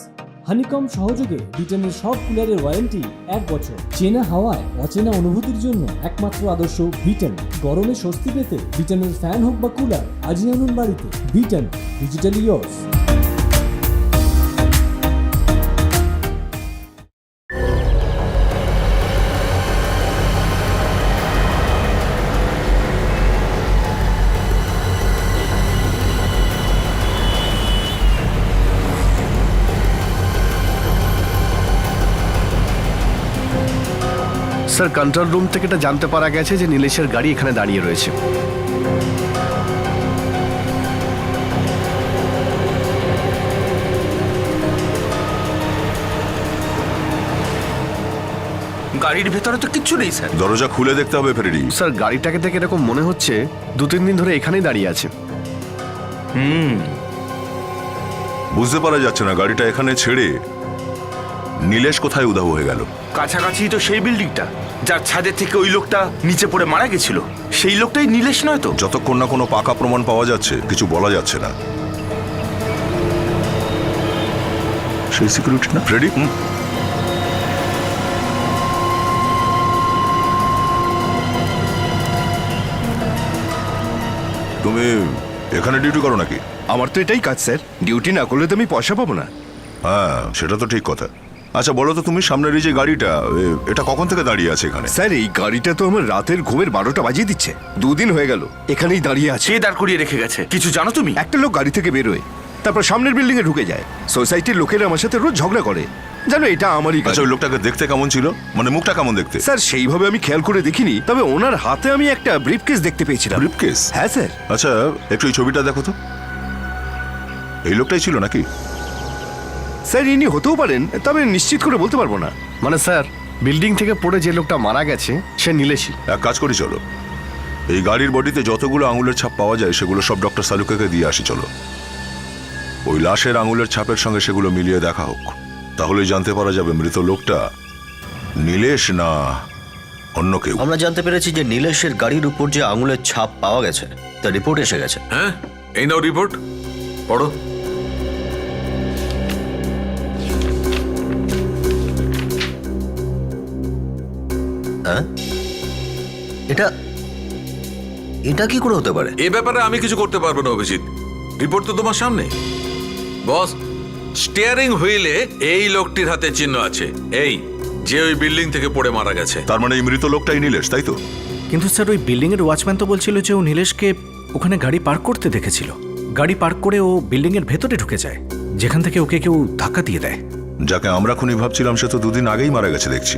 Honeycomb সহযোগে বিটেনের সব কুলারের ওয়ারেন্টি 1 বছর। চেনা হাওয়ায় অচেনা অনুভূতির জন্য একমাত্র আদর্শ বিটেন। গরমে স্বস্তি পেতে বিটেনের ফ্যান হোক বা কুলার, আজই আনুন বাড়িতে। Beaten, digitally yours. Sir control room থেকে এটা জানতে পারা গেছে যে নীলেশের গাড়ি এখানে দাঁড়িয়ে রয়েছে। গাড়ির ভেতরে তো কিচ্ছু নেই স্যার। দরজা খুলে দেখতে হবে ফ্রেডি। স্যার গাড়িটাকে দেখে এরকম মনে হচ্ছে 2-3 দিন ধরে এখানেই দাঁড়িয়ে আছে। বুঝতে পারা যাচ্ছে না গাড়িটা এখানে ছেড়ে নীলেশ কোথায় উধাও হয়ে গেল। কাছাকাছি তো সেই বিল্ডিংটা যার ছাদের থেকে ওই লোকটা নিচে পড়ে মারা গেছিল। সেই লোকটাই নীলেশ নয় তো? যতক্ষণ না কোনো পাকা প্রমাণ পাওয়া যাচ্ছে কিছু বলা যাচ্ছে না। সেই সিকিউরিটি না ফ্রেডি? তুমি এখানে ডিউটি করো নাকি? আমার তো এটাই কাজ স্যার, ডিউটি না করলে তো আমি পয়সা পাবো না। হ্যাঁ, সেটা তো ঠিক কথা। আচ্ছা বলো তো, তুমি সামনের এই যে গাড়িটা, এটা কখন থেকে দাঁড়িয়ে আছে এখানে? স্যার এই গাড়িটা তো আমার রাতের ঘুমের 12টা বাজিয়ে দিচ্ছে। 2 দিন হয়ে গেল এখানেই দাঁড়িয়ে আছে। সে দাঁড় করিয়ে রেখে গেছে। কিছু জানো তুমি? একটা লোক গাড়ি থেকে বেরোয়, তারপর সামনের বিল্ডিং এ ঢুকে যায়। সোসাইটির লোকেরা আমার সাথে রোজ ঝগড়া করে। জানো এটা আমারই কাজ। আচ্ছা ওই লোকটাকে দেখতে কেমন ছিল? মানে মুখটা কেমন দেখতে? স্যার সেইভাবে আমি খেয়াল করে দেখিনি, তবে ওনার হাতে আমি একটা ব্রিফকেস দেখতে পেয়েছিলাম। ব্রিফকেস? হ্যাঁ স্যার। আচ্ছা একটু এই ছবিটা দেখো তো। এই লোকটাই ছিল নাকি? স্যার ইনি হতেও পারেন, তবে নিশ্চিত করে বলতে পারবো না। মানে স্যার বিল্ডিং থেকে পড়ে যে লোকটা মারা গেছে সে নীলেশই। এক কাজ করি চলো, এই গাড়ির বডিতে যতগুলো আঙুলের ছাপ পাওয়া যায় সেগুলো সব ডক্টর সালুকাকে দিয়ে আসি চলো। ওই লাশের আঙুলের ছাপের সঙ্গে সেগুলো মিলিয়ে দেখা হোক, তাহলেই জানতে পারা যাবে মৃত লোকটা নীলেশ না অন্য কেউ। আমরা জানতে পেরেছি যে নীলেশের গাড়ির উপর যে আঙুলের ছাপ পাওয়া গেছে তার রিপোর্ট এসে গেছে। হ্যাঁ, এই নাও রিপোর্ট, পড়ো। হ্যাঁ, এটা এটা কি করে হতে পারে? এ ব্যাপারে আমি কিছু করতে পারবো না অভিজিৎ, রিপোর্ট তো তোমার সামনে। বস, স্টিয়ারিং হুইলে এই লোকটির হাতে চিহ্ন আছে, এই যে ওই বিল্ডিং থেকে পড়ে মারা গেছে। তার মানে এই মৃত লোকটাই নীলেশ, তাই তো? কিন্তু স্যার ওই বিল্ডিং এর ওয়াচম্যান তো বলছিল যে ও নীলেশকে ওখানে গাড়ি পার্ক করতে দেখেছিল। গাড়ি পার্ক করে ও বিল্ডিং এর ভেতরে ঢুকে যায়, যেখান থেকে ওকে কেউ ধাক্কা দিয়ে দেয়। যাকে আমরা খুনি ভাবছিলাম সে তো 2 দিন আগেই মারা গেছে দেখছি।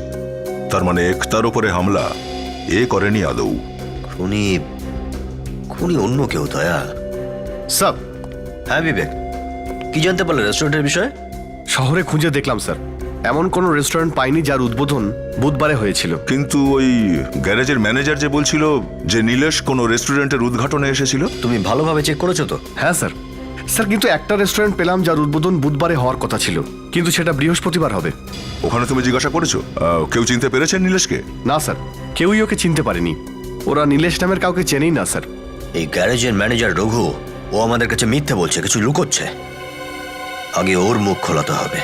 তার মানে একতার উপরে হামলা এ করেনি আদৌ। খুনি খুনি অন্য কেউ দয়া। স্যার। হ্যাঁ বিবেক, কি জানতে পারলে রেস্টুরেন্টের বিষয়ে? শহরে খুঁজে দেখলাম স্যার, এমন কোনো রেস্টুরেন্ট পাইনি যার উদ্বোধন বুধবারে হয়েছিল। কিন্তু ওই গ্যারেজের ম্যানেজার যে বলছিল যে নীলেশ কোনো রেস্টুরেন্টের উদ্ঘাটনে এসেছিল। তুমি ভালোভাবে চেক করেছো তো? হ্যাঁ স্যার। স্যার কিন্তু একটা রেস্টুরেন্ট পেলাম যার উদ্বোধন বুধবারে হওয়ার কথা ছিল, কিন্তু সেটা বৃহস্পতিবার হবে। ওখানে তুমি জিজ্ঞাসা করেছো কেউ চিনতে পেরেছেন নীলেশকে? না স্যার, কেউই ওকে চিনতে পারেনি। ওরা নীলেশ নামের কাউকে চেনেই না স্যার। এই গ্যারেজের ম্যানেজার রঘু, ও আমাদের কাছে মিথ্যে বলছে, কিছু লুকোচ্ছে। আগে ওর মুখ খোলাতে হবে।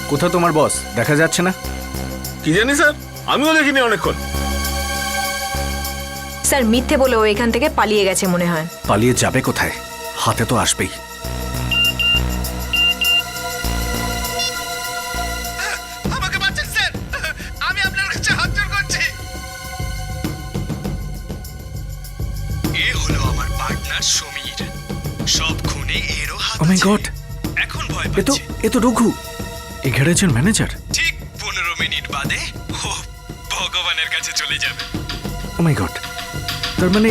কোথাও তোমার বস দেখা যাচ্ছে না? কি জানি স্যার, আমিও দেখিনি অনেকক্ষণ। স্যার মিথ্যে বলে ও এখান থেকে পালিয়ে গেছে মনে হয়। পালিয়ে যাবে কোথায়? হাতে তো আসবেই। আমাকে বাঁচান স্যার, আমি আপনার কাছে হাত জোড় করছি। এ হলো আমার পার্টনার সমীর, সব খুনে এরও হাত ও মাই গড, এখন ভয় এ তো রঘু, এই গ্যারেজের ম্যানেজার। ঠিক 15 মিনিট বাদে ও ভগবানের কাছে চলে যাবে। ও মাই গড, তার মানে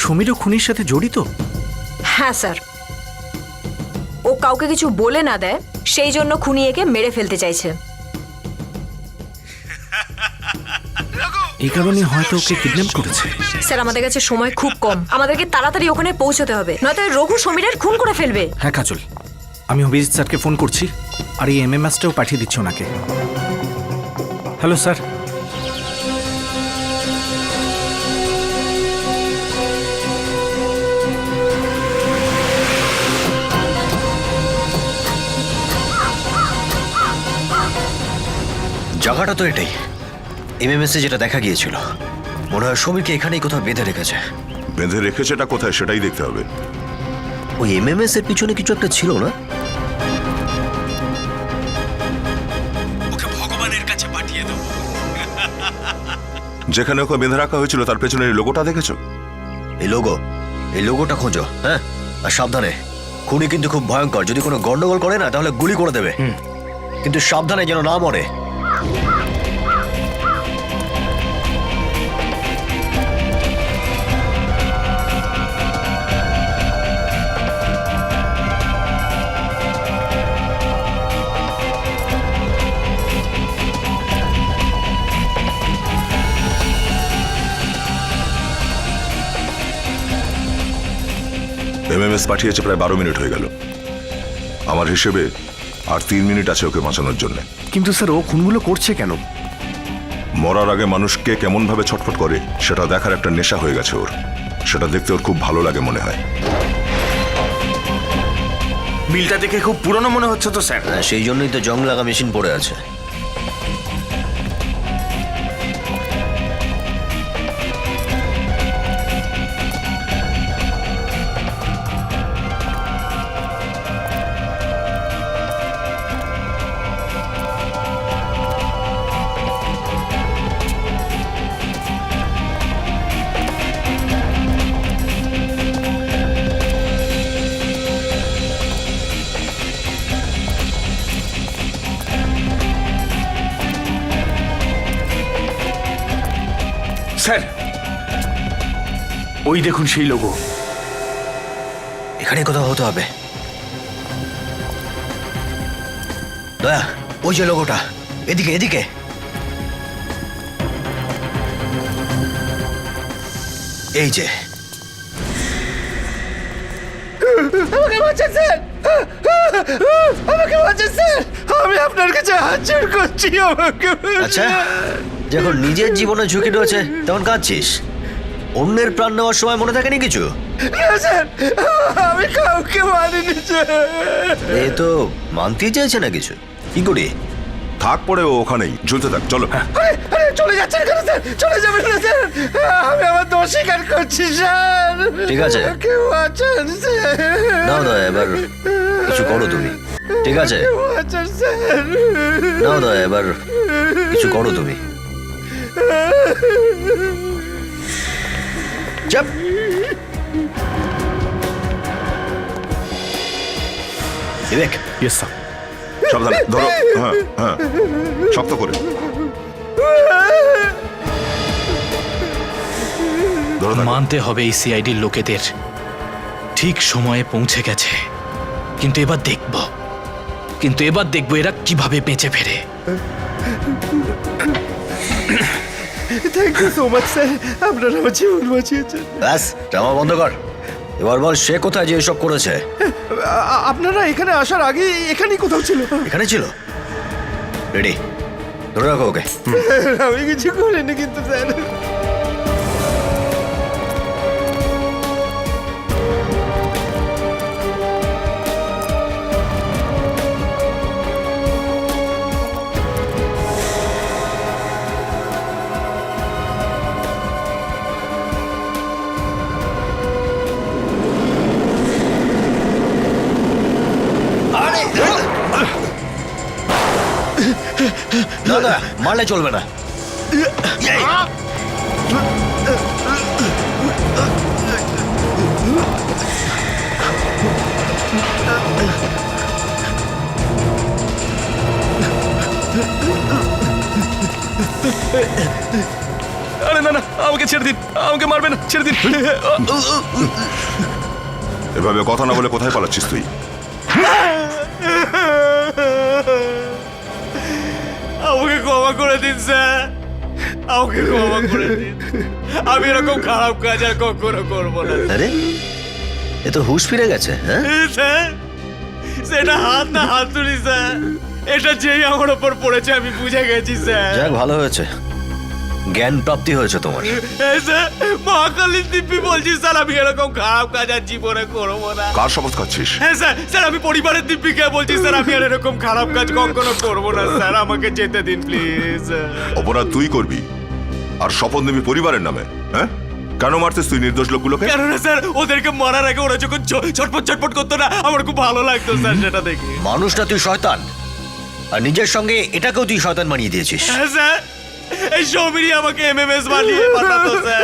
সমীরও খুনির সাথে জড়িত? হ্যাঁ স্যার, ও কাউকে কিছু বলে না দেয়, সেই জন্য খুনি একে মেরে ফেলতে চাইছে। এই কারণে হয়তো ওকে কিডন্যাপ করেছে। স্যার আমাদের কাছে সময় খুব কম, আমাদেরকে তাড়াতাড়ি ওখানে পৌঁছতে হবে, নয়তো এই রঘু সমীরের খুন করে ফেলবে। হ্যাঁ কাজল, আমি অভিজিৎ স্যারকে ফোন করছি, আর এই এমএমএসটাও পাঠিয়ে দিচ্ছি ওনাকে। Hello sir. জায়গাটা তো এটাই, এমএমএসে যেটা দেখা গিয়েছিল। মনে হয় সমীরকে এখানেই কোথাও বেঁধে রেখেছে। বেঁধে রেখেছেটা কোথায় সেটাই দেখতে হবে। ওই এমএমএস এর পিছনে কিছু একটা ছিল না? ওকে ভগবানের কাছে পাঠিয়ে দাও। যেখানে ওকে বেঁধে রাখা হয়েছিল তার পেছনের লোগোটা দেখেছো? এই লোগোটা খোঁজো, হ্যাঁ? আর সাবধানে, খুনি কিন্তু খুব ভয়ঙ্কর, যদি কোনো গন্ডগোল করে না তাহলে গুলি করে দেবে। কিন্তু সাবধানে যেন না মরে। এমএমএস পাঠিয়েছে প্রায় 12 মিনিট হয়ে গেল। আমার হিসেবে আর 3 মিনিট আছে ওকে বাঁচানোর জন্য। কিন্তু স্যার ও খুনগুলো করছে কেন? মরার আগে মানুষকে কেমন ভাবে ছটফট করে সেটা দেখার একটা নেশা হয়ে গেছে ওর। সেটা দেখতে ওর খুব ভালো লাগে মনে হয়। মিলটা দেখে খুব পুরনো মনে হচ্ছে তো স্যার। সেই জন্যই তো জং লাগা মেশিন পড়ে আছে। স্যার ওই দেখুন সেই লোগো। এখানে কোথাও হতে হবে। দয়া, ওই যে লোগোটা, এদিকে এদিকে। এই যে। আমাকে বাঁচান স্যার, আমাকে বাঁচান স্যার, আমি আপনার কাছে হাত জোড় করছি, আমাকে আচ্ছা, যখন নিজের জীবনে ঝুঁকি রয়েছে তখন কাঁদছিস? অন্যের প্রাণ নেওয়ার সময় মনে থাকেনি কিছু? না স্যার, আমি কাউকে মারিনি স্যার। এ তো মানতেই চাইছে না কিছু, কি করি? থাক পড়ে ও ওখানেই ঝুলতে থাক, চলো। আরে চলে যাচ্ছেন কেন স্যার? চলে যাবেন না স্যার, আমি আমার দোষ স্বীকার করছি স্যার। ঠিক আছে, কেউ আছেন স্যার? নাও দয়া, এবার কিছু করো তুমি। ঠিক আছে, আছেন স্যার? নাও দয়া, এবার কিছু করো তুমি। চাপ। বিবেক। Yes sir. সাবধানে ধরো, হ্যাঁ হ্যাঁ, শক্ত করে। মানতে হবে এই সিআইডির লোকেদের ঠিক সময়ে পৌঁছে গেছে, কিন্তু এবার দেখবো এরা কিভাবে বেঁচে ফেরে। Thank you so much sir, আপনারা আমার জীবন বাঁচিয়েছেন। ব্যাস ড্রামা বন্ধ কর। এবার বল সে কোথায় যে এসব করেছে? আপনারা এখানে আসার আগে এখানেই কোথাও ছিল। এখানে ছিল? রেডি, ধরে রাখো ওকে। আমি কিছু করিনি কিন্তু স্যার। না না, মারলে চলবে না। আরে না না, আমাকে ছেড়ে দিন, আমাকে মারবে না, ছেড়ে দিন। এভাবে কথা না বলে কোথায় পালাচ্ছিস তুই? আমাকে ক্ষমা করে দিন স্যার, আমাকে ক্ষমা করে দিন। আমি এরকম খারাপ কাজ আর কখনো করবো না। আরে এ তো হুঁশ ফিরে গেছে। হ্যাঁ স্যার, সেটা হাত না হাতুড়ি স্যার, এটা যেই আমার ওপর পড়েছে আমি বুঝে গেছি স্যার। যাক, ভালো হয়েছে, জ্ঞান প্রাপ্তি হয়েছে তোমার। স্যার, মহাকালীর দিব্যি বলছি স্যার, আমি এরকম খারাপ কাজ আর জীবনে করবো না। কার শপথ খাচ্ছিস? হ্যাঁ স্যার, স্যার আমি পরিবারের দিব্যিকে বলছি স্যার, আমি আর এরকম খারাপ কাজ কখনো করবো না স্যার, আমাকে যেতে দিন প্লিজ। অপরাধ তুই করবি আর শপথ নিবি পরিবারের নামে? হ্যাঁ, কেন মারতিস তুই নির্দোষ লোকগুলোকে? কেননা স্যার, ওদেরকে মারার আগে ওরা যখন ছটপট ছটপট করতো না, আমার খুব ভালো লাগতো স্যার সেটা দেখে। মানুষটা তুই শয়তান, আর নিজের সঙ্গে এটাকেও তুই শয়তান বানিয়ে দিয়েছিস। হ্যাঁ স্যার, এই সৌমিরি আমাকে এমএমএস বানিয়ে পাঠাতো স্যার।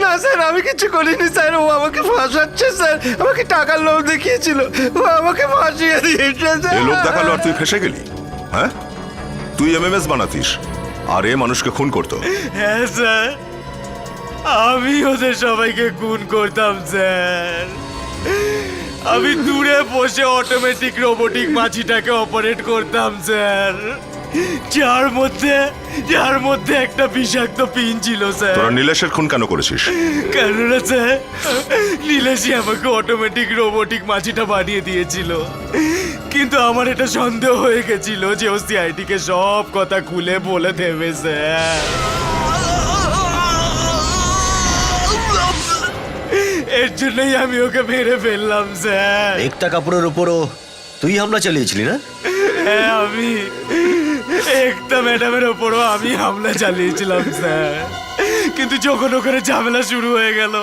না স্যার, আমি কিছু করিনি স্যার, ও আমাকে ফাঁসাচ্ছে স্যার, আমাকে টাকার লোভ দেখিয়েছিল, ও আমাকে ফাঁসিয়ে দিয়েছে স্যার। এ লোক দেখালো আর তুই ফেসে গেলি? হ্যাঁ, তুই এমএমএস বানাতিস আর এ মানুষকে খুন করতো। হ্যাঁ স্যার, আমি ওদের সবাইকে খুন করতাম স্যার। আমি দূরে বসে অটোমেটিক রোবোটিক মাছিটাকে অপারেট করতাম স্যার, যার মধ্যে একটা বিষাক্ত পিন ছিল স্যার। তোরা নীলেশের খুন কেন করেছিস? কেননা স্যার, নীলেশই আমাকে অটোমেটিক রোবোটিক মাছিটা বানিয়ে দিয়েছিল, কিন্তু আমার এটা সন্দেহ হয়ে গেছিল যে ও সিআইডিকে সব কথা খুলে বলে দেবে স্যার। এর জন্যই আমি ওকে মেরে ফেললাম স্যার। একতা কাপুরের উপরও তুই হামলা চালিয়েছিলি না? হ্যাঁ, আমি একতা ম্যাডামের ওপরও আমি হামলা চালিয়েছিলাম স্যার, কিন্তু যখন ওখানে ঝামেলা শুরু হয়ে গেল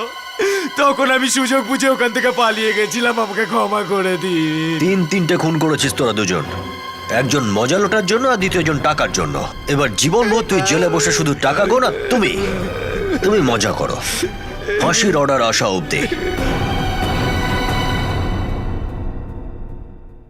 তখন আমি সুযোগ বুঝে ওখান থেকে পালিয়ে গেছিলাম, আমাকে ক্ষমা করে দিন। তিনটে খুন করেছিস তোরা দুজন, একজন মজা লোটার জন্য আর দ্বিতীয়জন টাকার জন্য। এবার জীবনভর তুই জেলে বসে শুধু টাকা গোনা, তুমি মজা করো, ফাঁসির অর্ডার আসা অবধি।